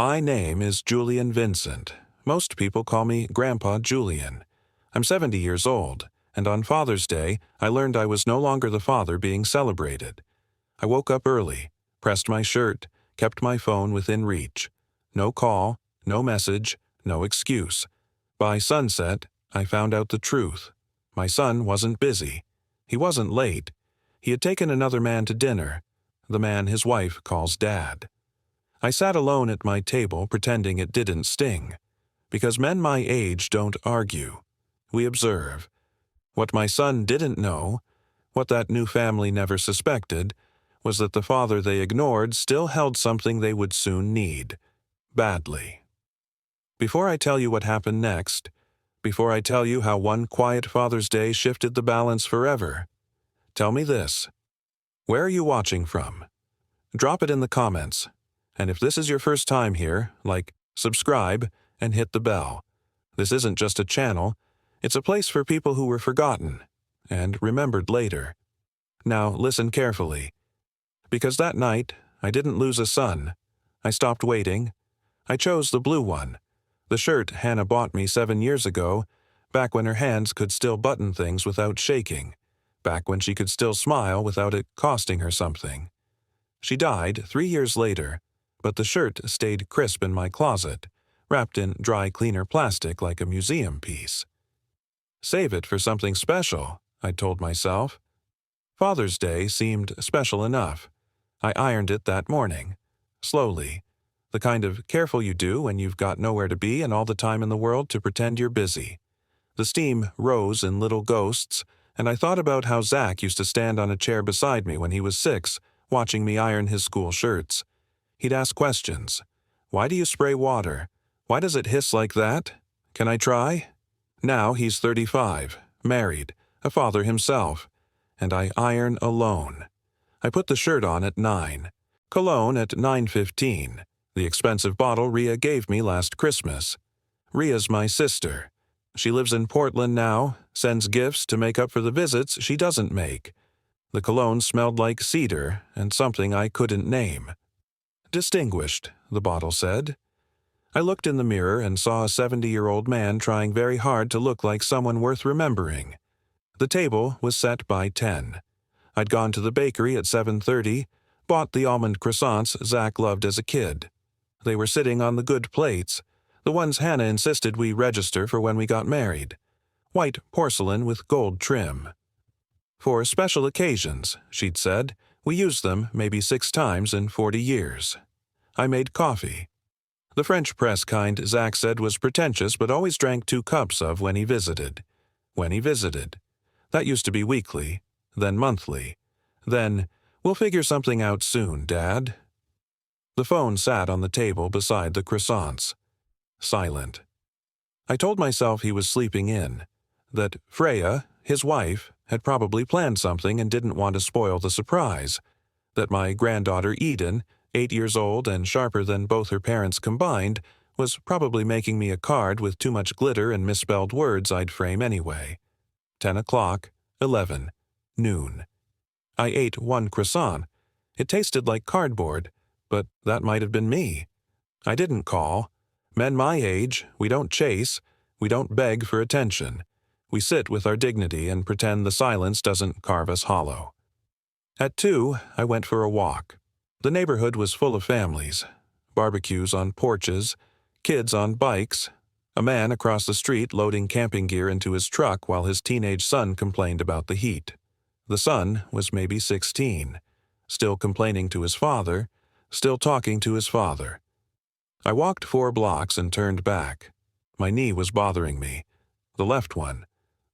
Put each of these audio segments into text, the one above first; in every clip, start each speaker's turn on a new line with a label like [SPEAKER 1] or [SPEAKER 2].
[SPEAKER 1] My name is Julian Vincent. Most people call me Grandpa Julian. I'm 70 years old, and on Father's Day, I learned I was no longer the father being celebrated. I woke up early, pressed my shirt, kept my phone within reach. No call, no message, no excuse. By sunset, I found out the truth. My son wasn't busy. He wasn't late. He had taken another man to dinner, the man his wife calls Dad. I sat alone at my table pretending it didn't sting. Because men my age don't argue. We observe. What my son didn't know, what that new family never suspected, was that the father they ignored still held something they would soon need. Badly. Before I tell you what happened next, before I tell you how one quiet Father's Day shifted the balance forever, tell me this. Where are you watching from? Drop it in the comments. And if this is your first time here, subscribe, and hit the bell. This isn't just a channel, it's a place for people who were forgotten and remembered later. Now listen carefully. Because that night, I didn't lose a son. I stopped waiting. I chose the blue one, the shirt Hannah bought me 7 years ago, back when her hands could still button things without shaking, back when she could still smile without it costing her something. She died 3 years later, but the shirt stayed crisp in my closet, wrapped in dry cleaner plastic like a museum piece. Save it for something special, I told myself. Father's Day seemed special enough. I ironed it that morning, slowly, the kind of careful you do when you've got nowhere to be and all the time in the world to pretend you're busy. The steam rose in little ghosts, and I thought about how Zach used to stand on a chair beside me when he was 6, watching me iron his school shirts. He'd ask questions. Why do you spray water? Why does it hiss like that? Can I try? Now he's 35, married, a father himself, and I iron alone. I put the shirt on at 9, cologne at 9:15, the expensive bottle Rhea gave me last Christmas. Rhea's my sister. She lives in Portland now, sends gifts to make up for the visits she doesn't make. The cologne smelled like cedar and something I couldn't name. Distinguished, the bottle said. I looked in the mirror and saw a 70-year-old man trying very hard to look like someone worth remembering. The table was set by 10. I'd gone to the bakery at 7:30, bought the almond croissants Zach loved as a kid. They were sitting on the good plates, the ones Hannah insisted we register for when we got married. White porcelain with gold trim. For special occasions, she'd said, we used them maybe 6 times in 40 years. I made coffee. The French press kind Zach said was pretentious but always drank 2 cups of when he visited. When he visited. That used to be weekly, then monthly. Then, we'll figure something out soon, Dad. The phone sat on the table beside the croissants. Silent. I told myself he was sleeping in, that Freya, his wife, had probably planned something and didn't want to spoil the surprise, that my granddaughter Eden, 8 years old and sharper than both her parents combined, was probably making me a card with too much glitter and misspelled words I'd frame anyway. 10 o'clock, 11, noon. I ate 1 croissant. It tasted like cardboard, but that might have been me. I didn't call. Men my age, we don't chase, we don't beg for attention. We sit with our dignity and pretend the silence doesn't carve us hollow. At 2, I went for a walk. The neighborhood was full of families, barbecues on porches, kids on bikes, a man across the street loading camping gear into his truck while his teenage son complained about the heat. The son was maybe 16, still complaining to his father, still talking to his father. I walked 4 blocks and turned back. My knee was bothering me, the left one.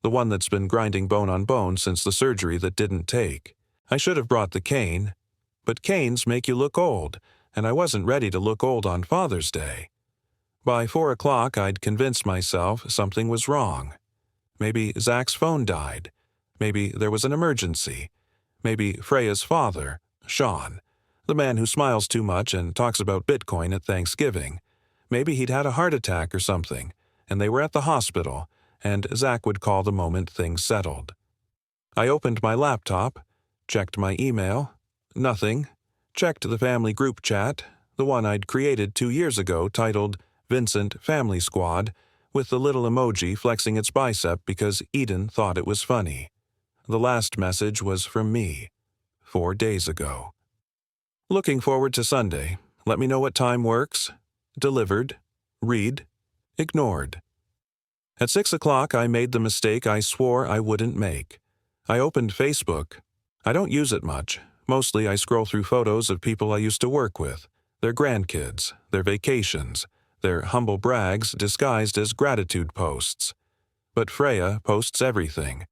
[SPEAKER 1] The one that's been grinding bone on bone since the surgery that didn't take. I should have brought the cane, but canes make you look old, and I wasn't ready to look old on Father's Day. By 4 o'clock, I'd convinced myself something was wrong. Maybe Zach's phone died. Maybe there was an emergency. Maybe Freya's father, Sean, the man who smiles too much and talks about Bitcoin at Thanksgiving. Maybe he'd had a heart attack or something, and they were at the hospital, and Zach would call the moment things settled. I opened my laptop, checked my email, nothing, checked the family group chat, the one I'd created 2 years ago titled Vincent Family Squad, with the little emoji flexing its bicep because Eden thought it was funny. The last message was from me, 4 days ago. Looking forward to Sunday. Let me know what time works. Delivered. Read. Ignored. At 6 o'clock, I made the mistake I swore I wouldn't make. I opened Facebook. I don't use it much. Mostly I scroll through photos of people I used to work with, their grandkids, their vacations, their humble brags disguised as gratitude posts. But Freya posts everything.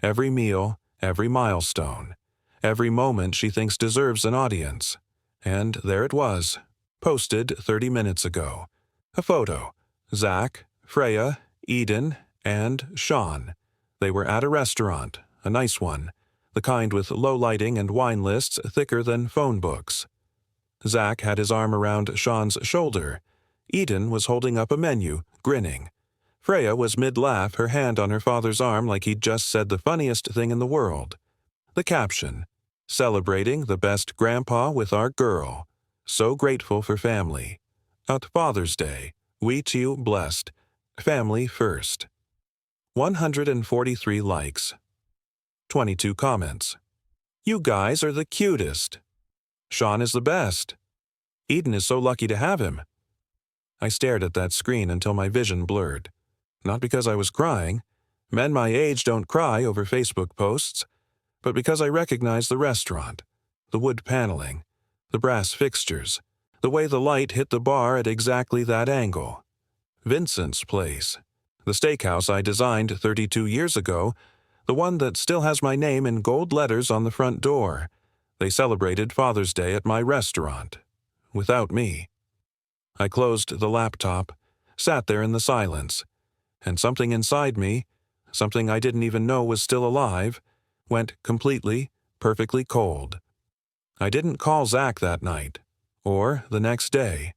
[SPEAKER 1] Every meal, every milestone, every moment she thinks deserves an audience. And there it was, posted 30 minutes ago. A photo. Zach, Freya, Eden, and Sean. They were at a restaurant, a nice one, the kind with low lighting and wine lists thicker than phone books. Zach had his arm around Sean's shoulder. Eden was holding up a menu, grinning. Freya was mid-laugh, her hand on her father's arm like he'd just said the funniest thing in the world. The caption, "Celebrating the best grandpa with our girl. So grateful for family. At Father's Day, we too blessed. Family first." 143 likes. 22 comments. "You guys are the cutest. Sean is the best. Eden is so lucky to have him." I stared at that screen until my vision blurred. Not because I was crying. Men my age don't cry over Facebook posts. But because I recognized the restaurant, the wood paneling, the brass fixtures, the way the light hit the bar at exactly that angle. Vincent's place. The steakhouse I designed 32 years ago, the one that still has my name in gold letters on the front door. They celebrated Father's Day at my restaurant. Without me. I closed the laptop, sat there in the silence, and something inside me, something I didn't even know was still alive, went completely, perfectly cold. I didn't call Zach that night, or the next day.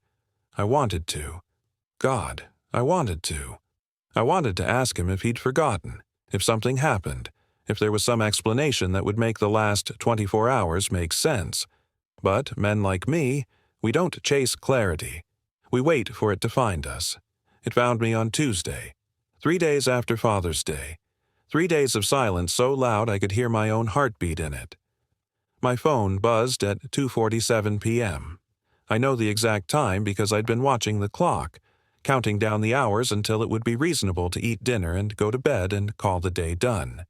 [SPEAKER 1] I wanted to. God, I wanted to. I wanted to ask him if he'd forgotten, if something happened, if there was some explanation that would make the last 24 hours make sense. But men like me, we don't chase clarity. We wait for it to find us. It found me on Tuesday, 3 days after Father's Day. 3 days of silence so loud I could hear my own heartbeat in it. My phone buzzed at 2:47 p.m. I know the exact time because I'd been watching the clock, counting down the hours until it would be reasonable to eat dinner and go to bed and call the day done.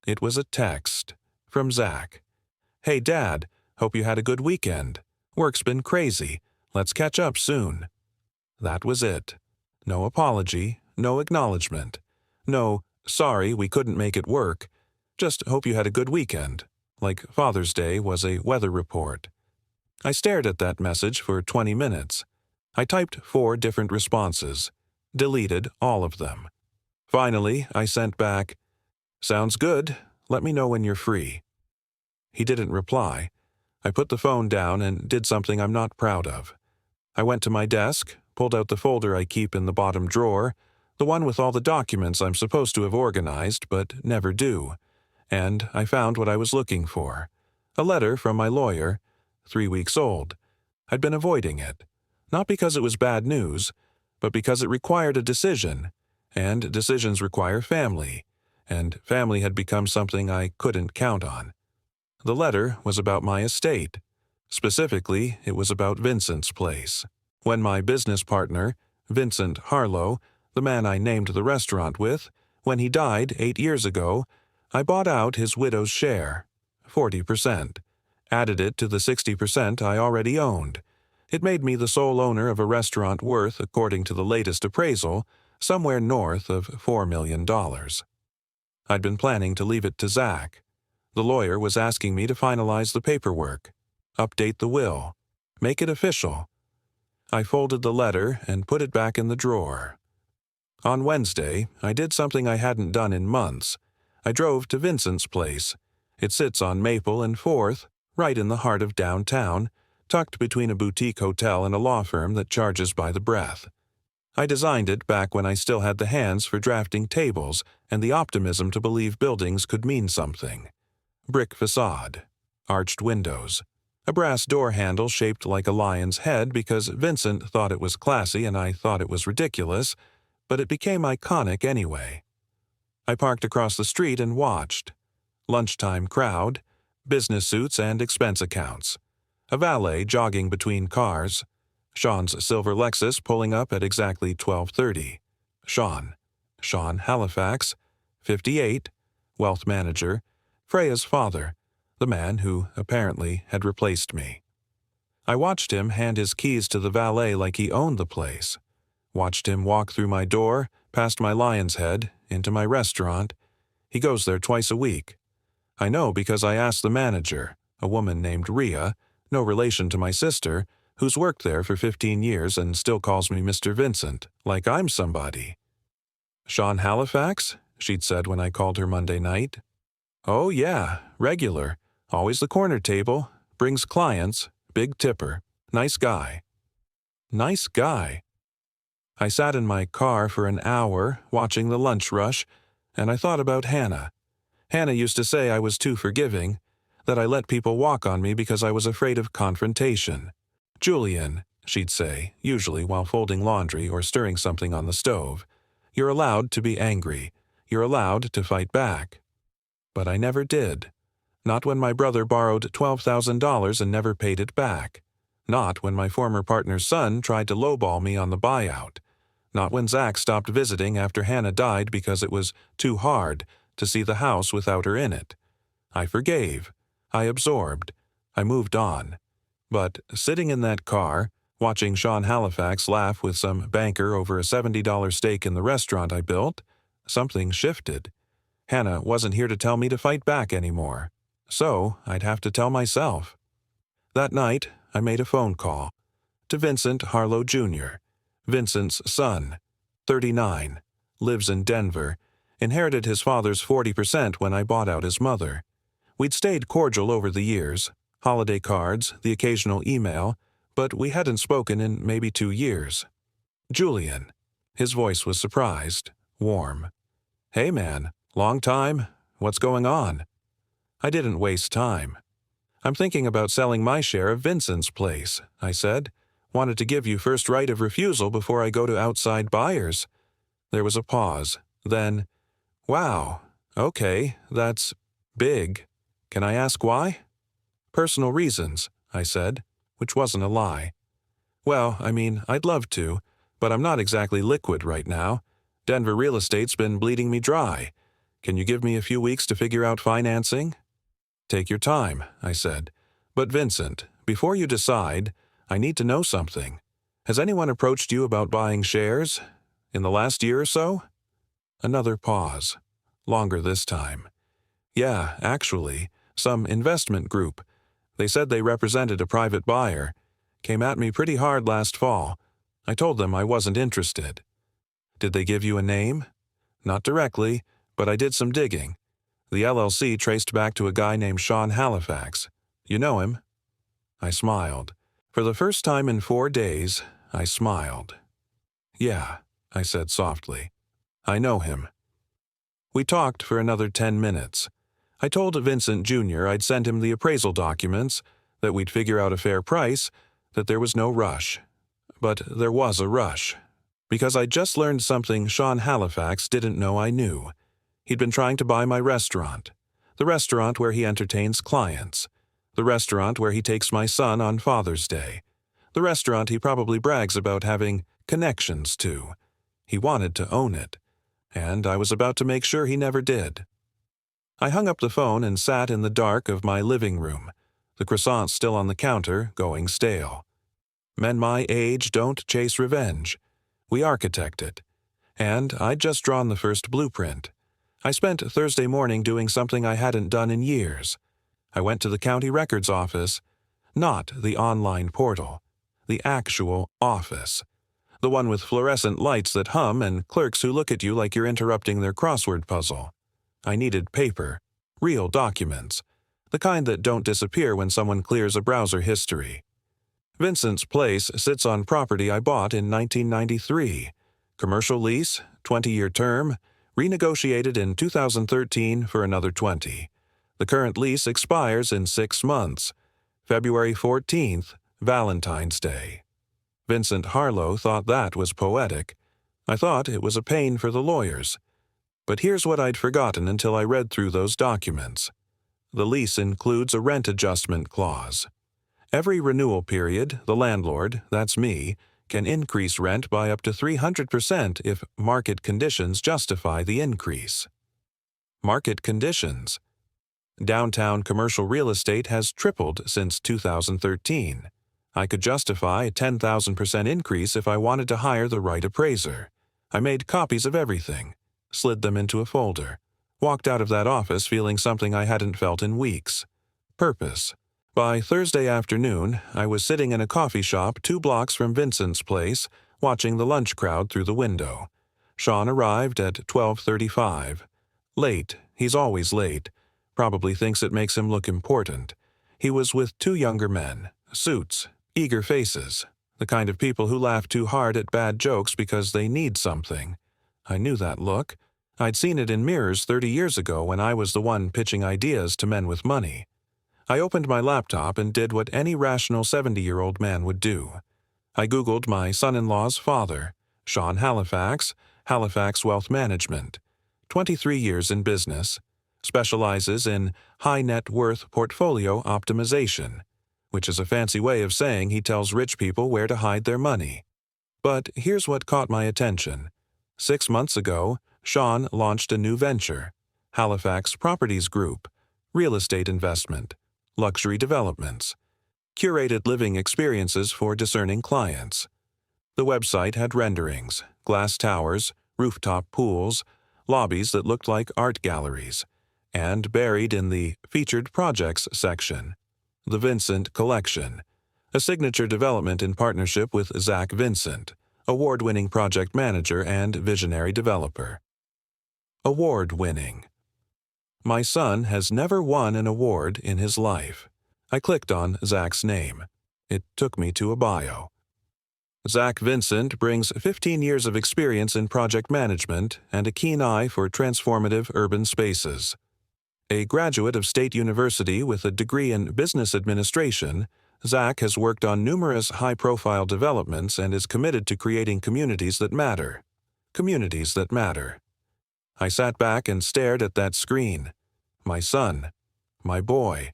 [SPEAKER 1] It was a text from Zach. "Hey Dad, hope you had a good weekend. Work's been crazy. Let's catch up soon." That was it. No apology, no acknowledgement. No, "Sorry, we couldn't make it work. Just hope you had a good weekend," like Father's Day was a weather report. I stared at that message for 20 minutes. I typed 4 different responses, deleted all of them. Finally, I sent back, "Sounds good. Let me know when you're free." He didn't reply. I put the phone down and did something I'm not proud of. I went to my desk, pulled out the folder I keep in the bottom drawer, the one with all the documents I'm supposed to have organized but never do, and I found what I was looking for. A letter from my lawyer, 3 weeks old. I'd been avoiding it, not because it was bad news, but because it required a decision, and decisions require family, and family had become something I couldn't count on. The letter was about my estate. Specifically, it was about Vincent's place. When my business partner, Vincent Harlow, the man I named the restaurant with, when he died 8 years ago, I bought out his widow's share, 40%, added it to the 60% I already owned. It made me the sole owner of a restaurant worth, according to the latest appraisal, somewhere north of $4 million. I'd been planning to leave it to Zach. The lawyer was asking me to finalize the paperwork, update the will, make it official. I folded the letter and put it back in the drawer. On Wednesday, I did something I hadn't done in months. I drove to Vincent's place. It sits on Maple and 4th, right in the heart of downtown, tucked between a boutique hotel and a law firm that charges by the breath. I designed it back when I still had the hands for drafting tables and the optimism to believe buildings could mean something. Brick facade, arched windows, A brass door handle shaped like a lion's head because Vincent thought it was classy and I thought it was ridiculous, but it became iconic anyway. I parked across the street and watched. Lunchtime crowd, business suits and expense accounts. A valet jogging between cars. Sean's silver Lexus pulling up at exactly 12:30. Sean Halifax, 58, wealth manager, Freya's father, the man who apparently had replaced me. I watched him hand his keys to the valet like he owned the place. Watched him walk through my door, past my Lion's Head, into my restaurant. He goes there twice a week. I know because I asked the manager, a woman named Rhea, no relation to my sister, who's worked there for 15 years and still calls me Mr. Vincent, like I'm somebody. Sean Halifax? She'd said when I called her Monday night. Oh yeah, regular. Always the corner table. Brings clients. Big tipper. Nice guy. Nice guy. I sat in my car for an hour, watching the lunch rush, and I thought about Hannah. Hannah used to say I was too forgiving, that I let people walk on me because I was afraid of confrontation. Julian, she'd say, usually while folding laundry or stirring something on the stove, you're allowed to be angry. You're allowed to fight back. But I never did. Not when my brother borrowed $12,000 and never paid it back. Not when my former partner's son tried to lowball me on the buyout. Not when Zach stopped visiting after Hannah died because it was too hard to see the house without her in it. I forgave. I absorbed. I moved on. But sitting in that car, watching Sean Halifax laugh with some banker over a $70 steak in the restaurant I built, something shifted. Hannah wasn't here to tell me to fight back anymore. So I'd have to tell myself. That night, I made a phone call to Vincent Harlow Jr., Vincent's son, 39, lives in Denver, inherited his father's 40% when I bought out his mother. We'd stayed cordial over the years, holiday cards, the occasional email, but we hadn't spoken in maybe 2 years. Julian. His voice was surprised, warm. Hey man, long time? What's going on? I didn't waste time. I'm thinking about selling my share of Vincent's place, I said. Wanted to give you first right of refusal before I go to outside buyers. There was a pause. Then, wow, okay, that's big. Can I ask why? Personal reasons, I said, which wasn't a lie. Well, I mean, I'd love to, but I'm not exactly liquid right now. Denver real estate's been bleeding me dry. Can you give me a few weeks to figure out financing? Take your time, I said. But Vincent, before you decide, I need to know something. Has anyone approached you about buying shares? In the last year or so? Another pause. Longer this time. Yeah, actually, some investment group. They said they represented a private buyer. Came at me pretty hard last fall. I told them I wasn't interested. Did they give you a name? Not directly, but I did some digging. The LLC traced back to a guy named Sean Halifax. You know him? I smiled. For the first time in 4 days, I smiled. Yeah, I said softly. I know him. We talked for another 10 minutes. I told Vincent Jr. I'd send him the appraisal documents, that we'd figure out a fair price, that there was no rush. But there was a rush. Because I'd just learned something Sean Halifax didn't know I knew. He'd been trying to buy my restaurant. The restaurant where he entertains clients. The restaurant where he takes my son on Father's Day. The restaurant he probably brags about having connections to. He wanted to own it. And I was about to make sure he never did. I hung up the phone and sat in the dark of my living room, the croissants still on the counter, going stale. Men my age don't chase revenge. We architect it. And I'd just drawn the first blueprint. I spent Thursday morning doing something I hadn't done in years. I went to the county records office, not the online portal, the actual office. The one with fluorescent lights that hum and clerks who look at you like you're interrupting their crossword puzzle. I needed paper, real documents, the kind that don't disappear when someone clears a browser history. Vincent's place sits on property I bought in 1993. Commercial lease, 20-year term, renegotiated in 2013 for another 20. The current lease expires in 6 months. February 14th, Valentine's Day. Vincent Harlow thought that was poetic. I thought it was a pain for the lawyers. But here's what I'd forgotten until I read through those documents. The lease includes a rent adjustment clause. Every renewal period, the landlord, that's me, can increase rent by up to 300% if market conditions justify the increase. Market conditions. Downtown commercial real estate has tripled since 2013. I could justify a 10,000% increase if I wanted to hire the right appraiser. I made copies of everything, slid them into a folder, walked out of that office feeling something I hadn't felt in weeks. Purpose. By Thursday afternoon, I was sitting in a coffee shop 2 blocks from Vincent's place, watching the lunch crowd through the window. Sean arrived at 12:35. Late. He's always late. Probably thinks it makes him look important. He was with 2 younger men, suits, eager faces, the kind of people who laugh too hard at bad jokes because they need something. I knew that look. I'd seen it in mirrors 30 years ago when I was the one pitching ideas to men with money. I opened my laptop and did what any rational 70-year-old man would do. I Googled my son-in-law's father, Sean Halifax, Halifax Wealth Management. 23 years in business. Specializes in high net worth portfolio optimization, which is a fancy way of saying he tells rich people where to hide their money. But here's what caught my attention. 6 months ago, Sean launched a new venture, Halifax Properties Group, real estate investment, luxury developments, curated living experiences for discerning clients. The website had renderings, glass towers, rooftop pools, lobbies that looked like art galleries, and buried in the Featured Projects section, the Vincent Collection, a signature development in partnership with Zach Vincent, award-winning project manager and visionary developer. Award-winning. My son has never won an award in his life. I clicked on Zach's name. It took me to a bio. Zach Vincent brings 15 years of experience in project management and a keen eye for transformative urban spaces. A graduate of State University with a degree in business administration, Zach has worked on numerous high-profile developments and is committed to creating communities that matter. Communities that matter. I sat back and stared at that screen. My son. My boy.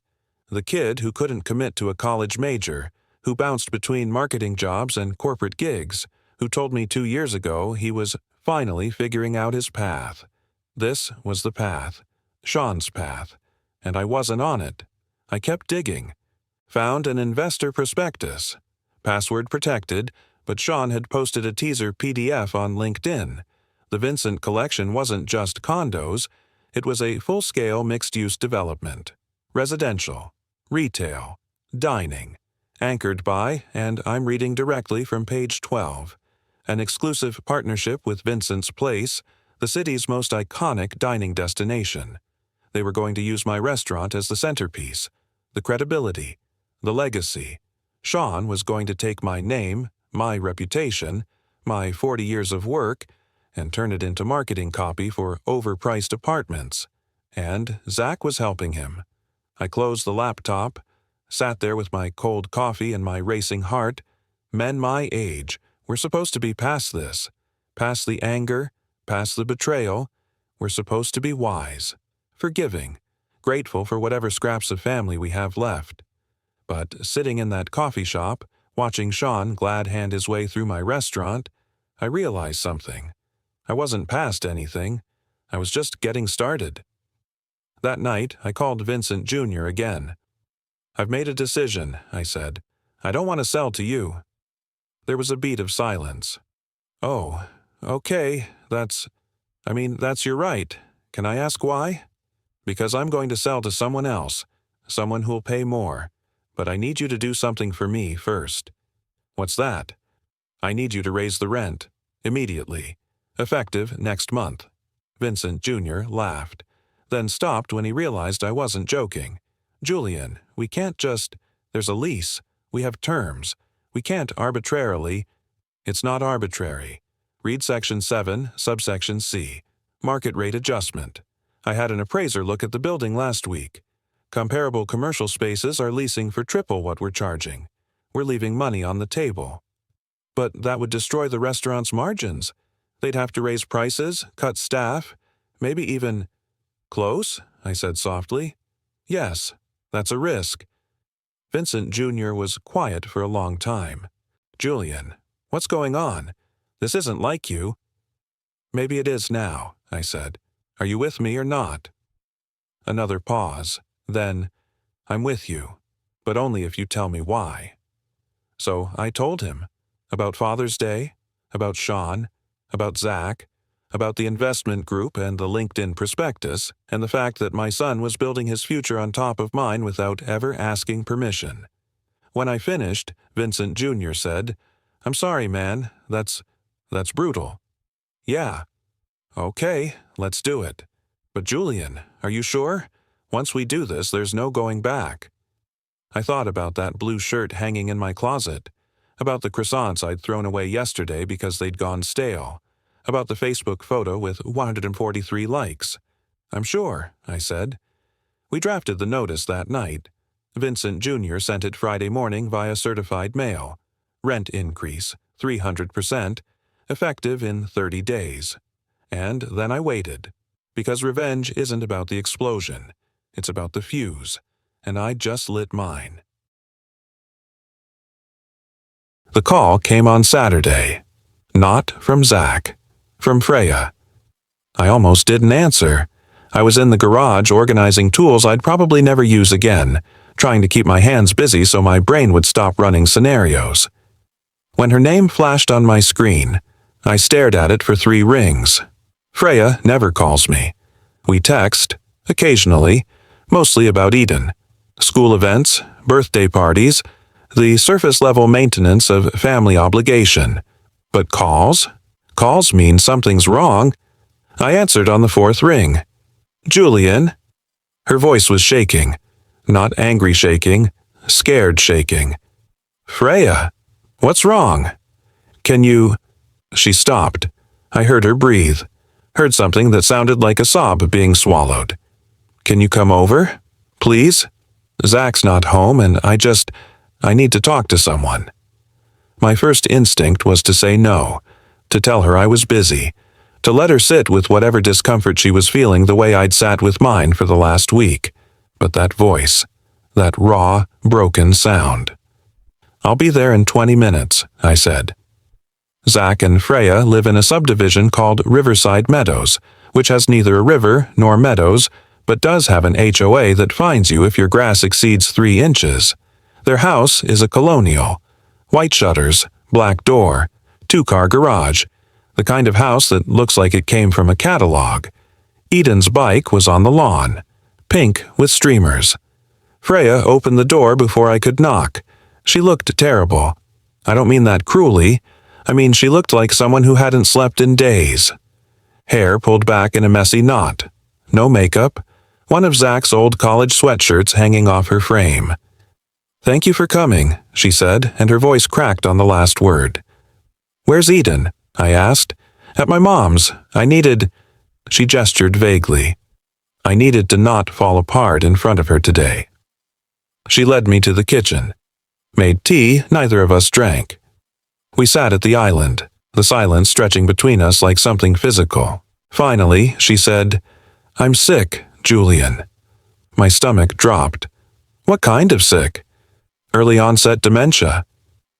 [SPEAKER 1] The kid who couldn't commit to a college major, who bounced between marketing jobs and corporate gigs, who told me 2 years ago he was finally figuring out his path. This was the path. Sean's path. And I wasn't on it. I kept digging. Found an investor prospectus. Password protected, but Sean had posted a teaser PDF on LinkedIn. The Vincent Collection wasn't just condos, it was a full-scale mixed-use development. Residential, retail, dining, anchored by, and I'm reading directly from page 12, an exclusive partnership with Vincent's Place, the city's most iconic dining destination. They were going to use my restaurant as the centerpiece, the credibility, the legacy. Sean was going to take my name, my reputation, my 40 years of work, and turn it into marketing copy for overpriced apartments. And Zach was helping him. I closed the laptop, sat there with my cold coffee and my racing heart. Men my age, we're supposed to be past this, past the anger, past the betrayal. We're supposed to be wise, forgiving, grateful for whatever scraps of family we have left. But sitting in that coffee shop, watching Sean glad hand his way through my restaurant, I realized something. I wasn't past anything. I was just getting started. That night, I called Vincent Jr. again. "I've made a decision," I said. "I don't want to sell to you." There was a beat of silence. "Oh, okay, that's your right. Can I ask why?" "Because I'm going to sell to someone else, someone who'll pay more. But I need you to do something for me first." "What's that?" "I need you to raise the rent. Immediately. Effective next month." Vincent Jr. laughed, then stopped when he realized I wasn't joking. "Julian, we can't just— there's a lease. We have terms. We can't arbitrarily—" "It's not arbitrary. Read Section 7, subsection C. Market rate adjustment. I had an appraiser look at the building last week. Comparable commercial spaces are leasing for triple what we're charging. We're leaving money on the table. But that would destroy the restaurant's margins. They'd have to raise prices, cut staff, maybe even— Close? I said softly. Yes, that's a risk. Vincent Jr. was quiet for a long time. Julian, what's going on? This isn't like you. Maybe it is now, I said. Are you with me or not? Another pause. Then, I'm with you, but only if you tell me why. So I told him. About Father's Day, about Sean, about Zach, about the investment group and the LinkedIn prospectus, and the fact that my son was building his future on top of mine without ever asking permission. When I finished, Vincent Jr. said, I'm sorry, man, that's brutal. Yeah. Okay, let's do it. But Julian, are you sure? Once we do this, there's no going back. I thought about that blue shirt hanging in my closet, about the croissants I'd thrown away yesterday because they'd gone stale, about the Facebook photo with 143 likes. I'm sure, I said. We drafted the notice that night. Vincent Jr. sent it Friday morning via certified mail. Rent increase, 300%, effective in 30 days. And then I waited. Because revenge isn't about the explosion. It's about the fuse. And I just lit mine. The call came on Saturday. Not from Zach. From Freya. I almost didn't answer. I was in the garage organizing tools I'd probably never use again, trying to keep my hands busy so my brain would stop running scenarios. When her name flashed on my screen, I stared at it for 3 rings. Freya never calls me. We text, occasionally, mostly about Eden. School events, birthday parties, the surface-level maintenance of family obligation. But calls? Calls mean something's wrong. I answered on the 4th ring. Julian. Her voice was shaking. Not angry shaking, scared shaking. Freya, what's wrong? Can you— She stopped. I heard her breathe. Heard something that sounded like a sob being swallowed. Can you come over? Please? Zach's not home and I need to talk to someone. My first instinct was to say no, to tell her I was busy, to let her sit with whatever discomfort she was feeling the way I'd sat with mine for the last week. But that voice, that raw, broken sound. I'll be there in 20 minutes, I said. Zach and Freya live in a subdivision called Riverside Meadows, which has neither a river nor meadows, but does have an HOA that fines you if your grass exceeds 3 inches. Their house is a colonial. White shutters, black door, 2-car garage, the kind of house that looks like it came from a catalog. Eden's bike was on the lawn, pink with streamers. Freya opened the door before I could knock. She looked terrible. I don't mean that cruelly. I mean she looked like someone who hadn't slept in days. Hair pulled back in a messy knot. No makeup. One of Zach's old college sweatshirts hanging off her frame. Thank you for coming, she said, and her voice cracked on the last word. Where's Eden? I asked. At my mom's. I needed— She gestured vaguely. I needed to not fall apart in front of her today. She led me to the kitchen. Made tea neither of us drank. We sat at the island, the silence stretching between us like something physical. Finally, she said, I'm sick, Julian. My stomach dropped. What kind of sick? Early onset dementia.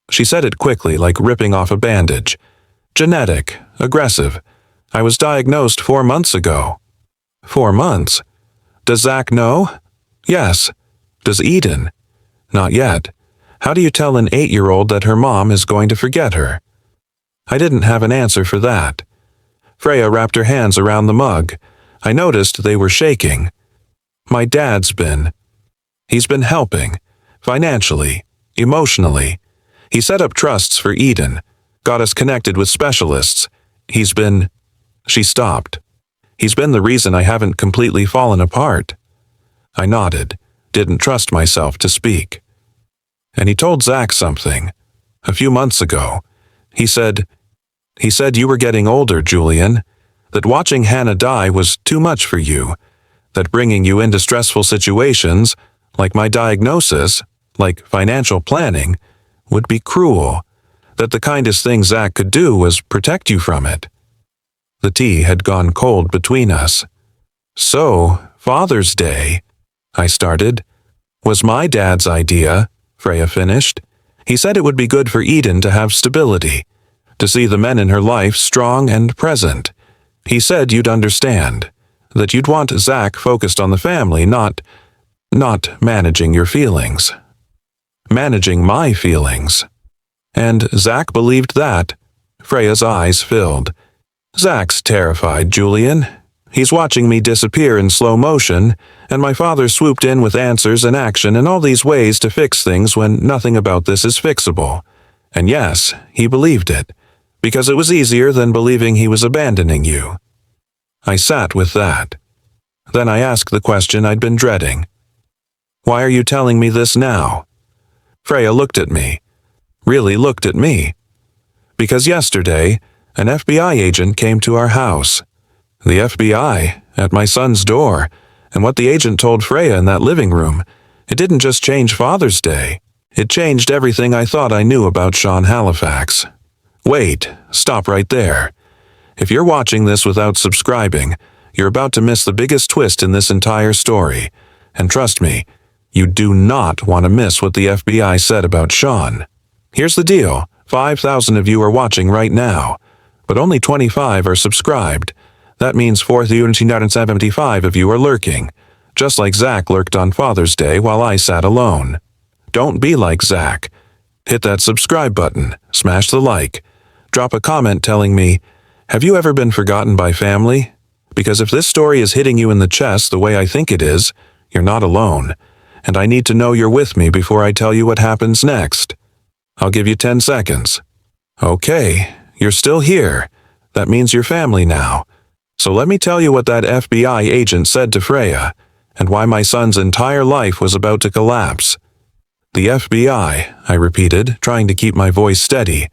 [SPEAKER 1] She said it quickly, like ripping off a bandage. Genetic, aggressive. I was diagnosed 4 months ago. 4 months? Does Zach know? Yes. Does Eden? Not yet. How do you tell an 8-year-old that her mom is going to forget her? I didn't have an answer for that. Freya wrapped her hands around the mug. I noticed they were shaking. My dad's been. He's been helping. Financially. Emotionally. He set up trusts for Eden. Got us connected with specialists. He's been— She stopped. He's been the reason I haven't completely fallen apart. I nodded. Didn't trust myself to speak. And he told Zach something. A few months ago. He said you were getting older, Julian. That watching Hannah die was too much for you. That bringing you into stressful situations, like my diagnosis, like financial planning, would be cruel. That the kindest thing Zach could do was protect you from it. The tea had gone cold between us. So, Father's Day, I started, was my dad's idea, Freya finished. He said it would be good for Eden to have stability, to see the men in her life strong and present. He said you'd understand, that you'd want Zach focused on the family, not managing your feelings. Managing my feelings. And Zach believed that. Freya's eyes filled. Zach's terrified, Julian. He's watching me disappear in slow motion, and my father swooped in with answers and action and all these ways to fix things when nothing about this is fixable. And yes, he believed it, because it was easier than believing he was abandoning you. I sat with that. Then I asked the question I'd been dreading. Why are you telling me this now? Freya looked at me. Really looked at me. Because yesterday, an FBI agent came to our house. The FBI, at my son's door, and what the agent told Freya in that living room, it didn't just change Father's Day. It changed everything I thought I knew about Sean Halifax. Wait, stop right there. If you're watching this without subscribing, you're about to miss the biggest twist in this entire story. And trust me, you do not want to miss what the FBI said about Sean. Here's the deal. 5,000 of you are watching right now, but only 25 are subscribed. That means 4,275 of you are lurking, just like Zach lurked on Father's Day while I sat alone. Don't be like Zach. Hit that subscribe button, smash the like, drop a comment telling me, have you ever been forgotten by family? Because if this story is hitting you in the chest the way I think it is, you're not alone, and I need to know you're with me before I tell you what happens next. I'll give you 10 seconds. Okay, you're still here. That means you're family now. So let me tell you what that FBI agent said to Freya, and why my son's entire life was about to collapse. The FBI, I repeated, trying to keep my voice steady.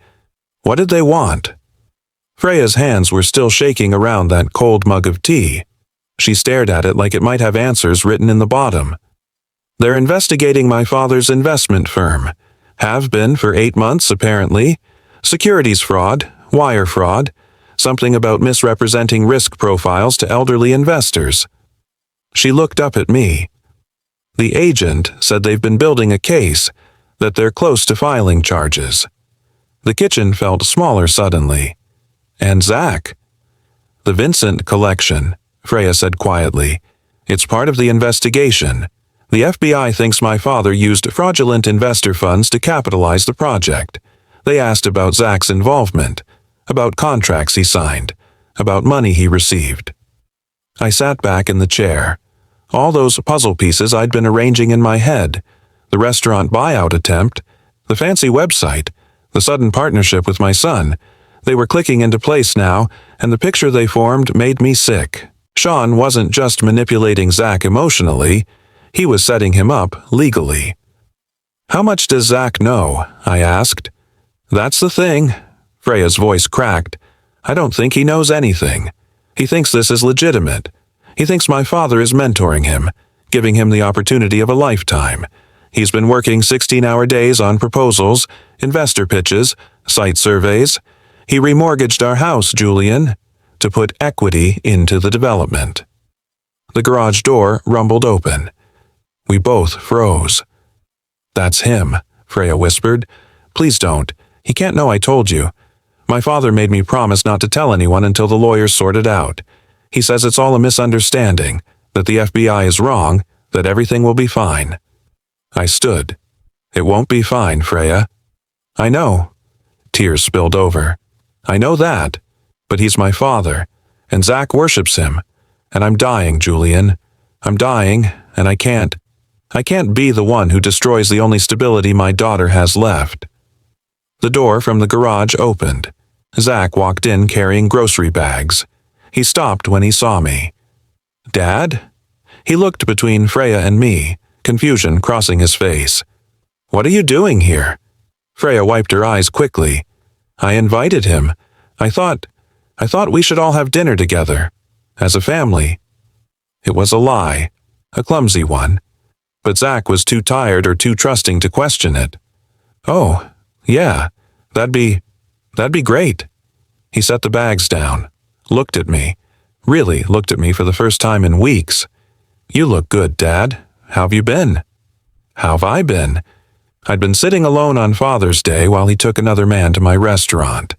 [SPEAKER 1] What did they want? Freya's hands were still shaking around that cold mug of tea. She stared at it like it might have answers written in the bottom. They're investigating my father's investment firm. Have been for 8 months, apparently. Securities fraud, wire fraud, something about misrepresenting risk profiles to elderly investors. She looked up at me. The agent said they've been building a case, that they're close to filing charges. The kitchen felt smaller suddenly. And Zach? The Vincent collection, Freya said quietly. It's part of the investigation. The FBI thinks my father used fraudulent investor funds to capitalize the project. They asked about Zach's involvement, about contracts he signed, about money he received. I sat back in the chair. All those puzzle pieces I'd been arranging in my head, the restaurant buyout attempt, the fancy website, the sudden partnership with my son, they were clicking into place now, and the picture they formed made me sick. Sean wasn't just manipulating Zach emotionally, he was setting him up legally. How much does Zach know? I asked. That's the thing. Freya's voice cracked. I don't think he knows anything. He thinks this is legitimate. He thinks my father is mentoring him, giving him the opportunity of a lifetime. He's been working 16-hour days on proposals, investor pitches, site surveys. He remortgaged our house, Julian, to put equity into the development. The garage door rumbled open. We both froze. That's him, Freya whispered. Please don't. He can't know I told you. My father made me promise not to tell anyone until the lawyers sort it out. He says it's all a misunderstanding, that the FBI is wrong, that everything will be fine. I stood. It won't be fine, Freya. I know. Tears spilled over. I know that, but he's my father, and Zach worships him, and I'm dying, Julian. I'm dying, and I can't be the one who destroys the only stability my daughter has left. The door from the garage opened. Zach walked in carrying grocery bags. He stopped when he saw me. Dad? He looked between Freya and me, confusion crossing his face. What are you doing here? Freya wiped her eyes quickly. I invited him. I thought we should all have dinner together, as a family. It was a lie, a clumsy one, but Zach was too tired or too trusting to question it. "Oh, yeah, that'd be great." He set the bags down, looked at me, really looked at me for the first time in weeks. "You look good, Dad. How've you been?" How've I been? I'd been sitting alone on Father's Day while he took another man to my restaurant.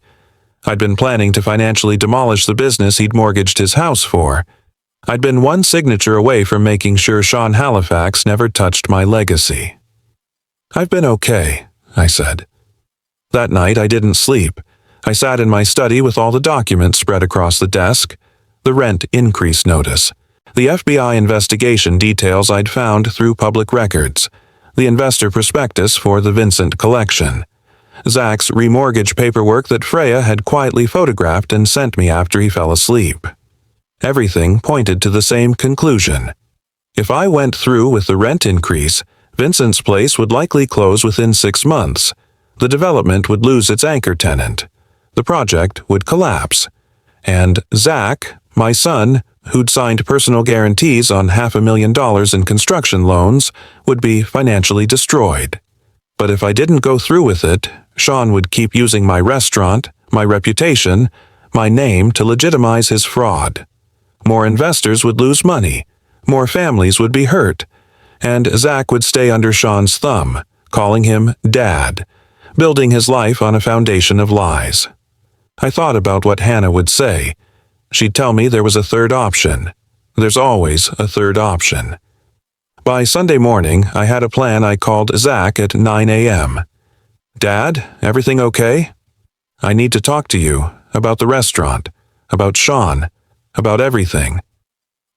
[SPEAKER 1] I'd been planning to financially demolish the business he'd mortgaged his house for. I'd been one signature away from making sure Sean Halifax never touched my legacy. "I've been okay," I said. That night I didn't sleep. I sat in my study with all the documents spread across the desk. The rent increase notice, the FBI investigation details I'd found through public records, the investor prospectus for the Vincent collection, Zach's remortgage paperwork that Freya had quietly photographed and sent me after he fell asleep. Everything pointed to the same conclusion. If I went through with the rent increase, Vincent's place would likely close within 6 months. The development would lose its anchor tenant. The project would collapse. And Zach, my son, who'd signed personal guarantees on $500,000 in construction loans, would be financially destroyed. But if I didn't go through with it, Sean would keep using my restaurant, my reputation, my name to legitimize his fraud. More investors would lose money, more families would be hurt, and Zach would stay under Sean's thumb, calling him Dad, building his life on a foundation of lies. I thought about what Hannah would say. She'd tell me there was a third option. There's always a third option. By Sunday morning, I had a plan. I called Zach at 9 a.m. "Dad, everything okay? I need to talk to you about the restaurant, about Sean, about everything."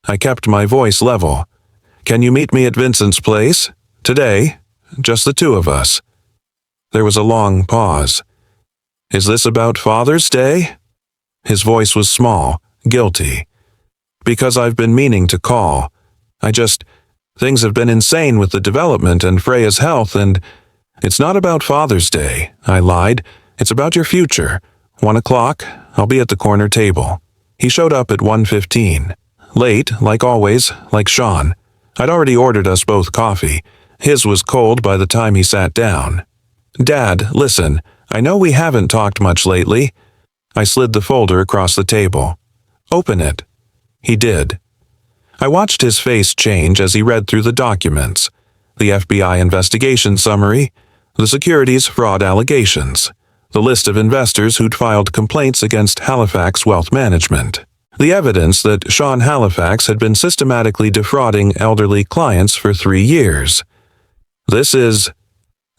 [SPEAKER 1] I kept my voice level. "Can you meet me at Vincent's place? Today? Just the two of us." There was a long pause. "Is this about Father's Day?" His voice was small, guilty. "Because I've been meaning to call. Things have been insane with the development and Freya's health, and it's not about Father's Day," I lied. "It's about your future. 1 o'clock, I'll be at the corner table." He showed up at 1:15. Late, like always, like Sean. I'd already ordered us both coffee. His was cold by the time he sat down. "Dad, listen, I know we haven't talked much lately." I slid the folder across the table. "Open it." He did. I watched his face change as he read through the documents. The FBI investigation summary, the securities fraud allegations, the list of investors who'd filed complaints against Halifax Wealth Management, the evidence that Sean Halifax had been systematically defrauding elderly clients for 3 years.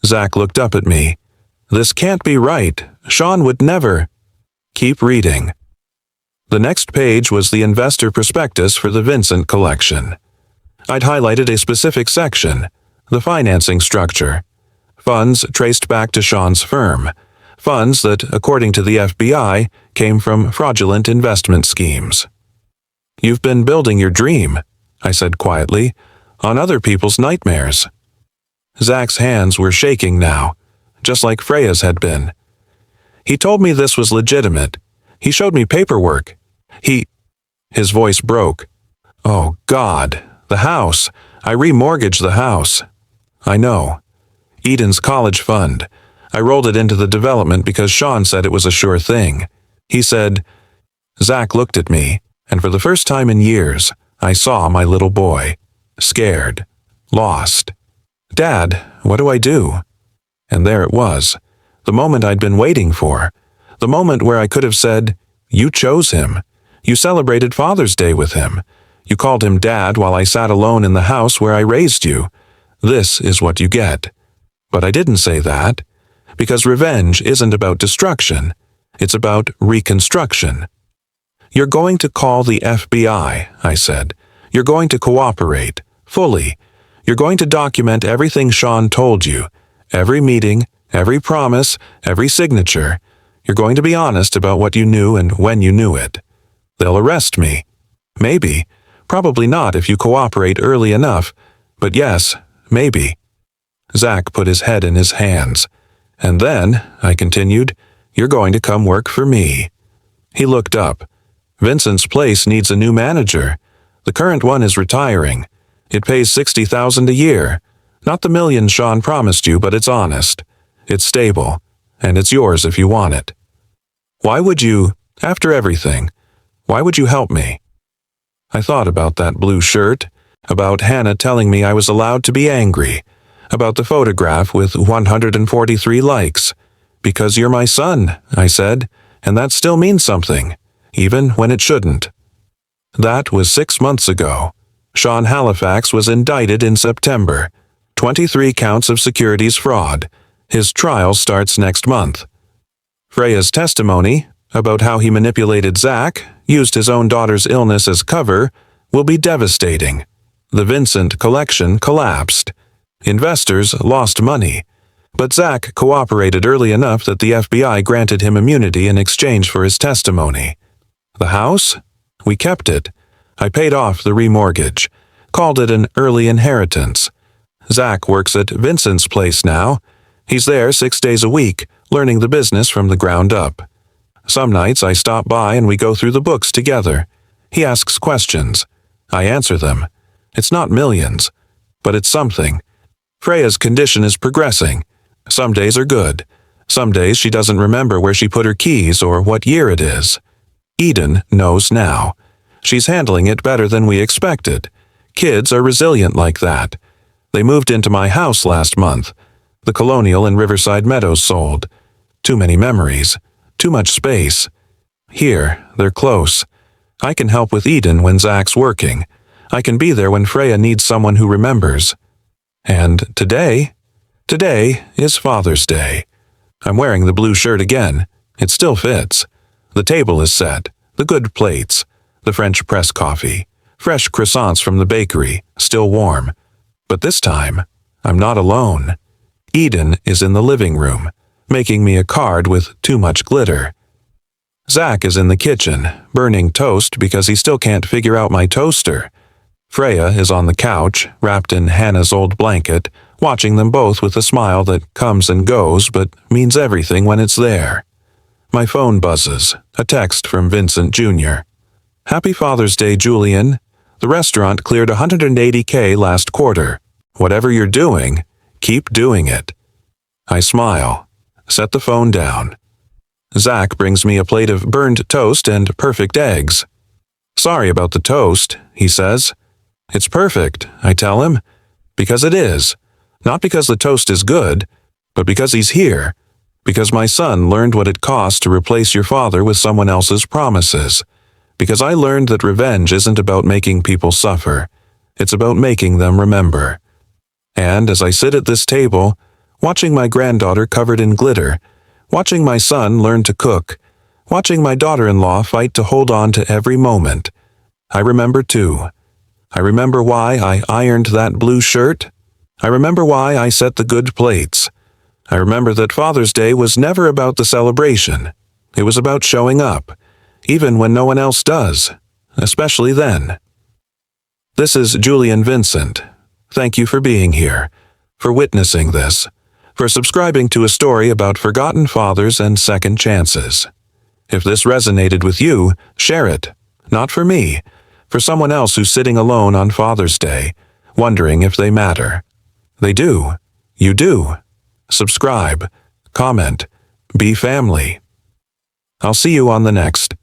[SPEAKER 1] Zach looked up at me. "This can't be right. Sean would never." "Keep reading." The next page was the investor prospectus for the Vincent collection. I'd highlighted a specific section, the financing structure. Funds traced back to Sean's firm. Funds that, according to the FBI, came from fraudulent investment schemes. "You've been building your dream," I said quietly, "on other people's nightmares." Zach's hands were shaking now, just like Freya's had been. He told me this was legitimate. He showed me paperwork. His voice broke. "Oh, God, the house. I remortgaged the house." "I know. Eden's college fund. I rolled it into the development because Sean said it was a sure thing." He said, Zach looked at me, and for the first time in years, I saw my little boy. Scared. Lost. "Dad, what do I do?" And there it was, the moment I'd been waiting for, the moment where I could have said, "You chose him. You celebrated Father's Day with him. You called him Dad while I sat alone in the house where I raised you. This is what you get." But I didn't say that, because revenge isn't about destruction. It's about reconstruction. "You're going to call the FBI," I said. "You're going to cooperate, fully. You're going to document everything Sean told you, every meeting, every promise, every signature. You're going to be honest about what you knew and when you knew it. They'll arrest me. Maybe. Probably not if you cooperate early enough. But yes, maybe." Zach put his head in his hands. "And then," I continued, "you're going to come work for me." He looked up. "Vincent's place needs a new manager. The current one is retiring. It pays $60,000 a year. Not the million Sean promised you, but it's honest. It's stable, and it's yours if you want it. Why would you, after everything, why would you help me? I thought about that blue shirt, about Hannah telling me I was allowed to be angry, about the photograph with 143 likes. Because you're my son, I said, and that still means something, even when it shouldn't. That was 6 months ago. Sean Halifax was indicted in September. 23 counts of securities fraud. His trial starts next month. Freya's testimony, about how he manipulated Zach, used his own daughter's illness as cover, will be devastating. The Vincent collection collapsed. Investors lost money. But Zach cooperated early enough that the FBI granted him immunity in exchange for his testimony. The house? We kept it. I paid off the remortgage, called it an early inheritance. Zach works at Vincent's place now. He's there 6 days a week, learning the business from the ground up. Some nights I stop by and we go through the books together. He asks questions. I answer them. It's not millions, but it's something. Freya's condition is progressing. Some days are good. Some days she doesn't remember where she put her keys or what year it is. Eden knows now. She's handling it better than we expected. Kids are resilient like that. They moved into my house last month. The Colonial in Riverside Meadows sold. Too many memories. Too much space. Here, they're close. I can help with Eden when Zach's working. I can be there when Freya needs someone who remembers. And today is Father's Day. I'm wearing the blue shirt again. It still fits. The table is set. The good plates. The French press coffee. Fresh croissants from the bakery, still warm. But this time, I'm not alone. Eden is in the living room, making me a card with too much glitter. Zach is in the kitchen, burning toast because he still can't figure out my toaster. Freya is on the couch, wrapped in Hannah's old blanket, watching them both with a smile that comes and goes but means everything when it's there. My phone buzzes, a text from Vincent Jr. Happy Father's Day, Julian. The restaurant cleared $180K last quarter. Whatever you're doing, keep doing it. I smile, set the phone down. Zach brings me a plate of burned toast and perfect eggs. Sorry about the toast, he says. It's perfect, I tell him, because it is. Not because the toast is good, but because he's here. Because my son learned what it costs to replace your father with someone else's promises. Because I learned that revenge isn't about making people suffer. It's about making them remember. And as I sit at this table, watching my granddaughter covered in glitter, watching my son learn to cook, watching my daughter-in-law fight to hold on to every moment, I remember too. I remember why I ironed that blue shirt. I remember why I set the good plates. I remember that Father's Day was never about the celebration. It was about showing up, even when no one else does, especially then. This is Julian Vincent. Thank you for being here, for witnessing this, for subscribing to a story about forgotten fathers and second chances. If this resonated with you, share it. Not for me, for someone else who's sitting alone on Father's Day, wondering if they matter. They do. You do. Subscribe. Comment. Be family. I'll see you on the next.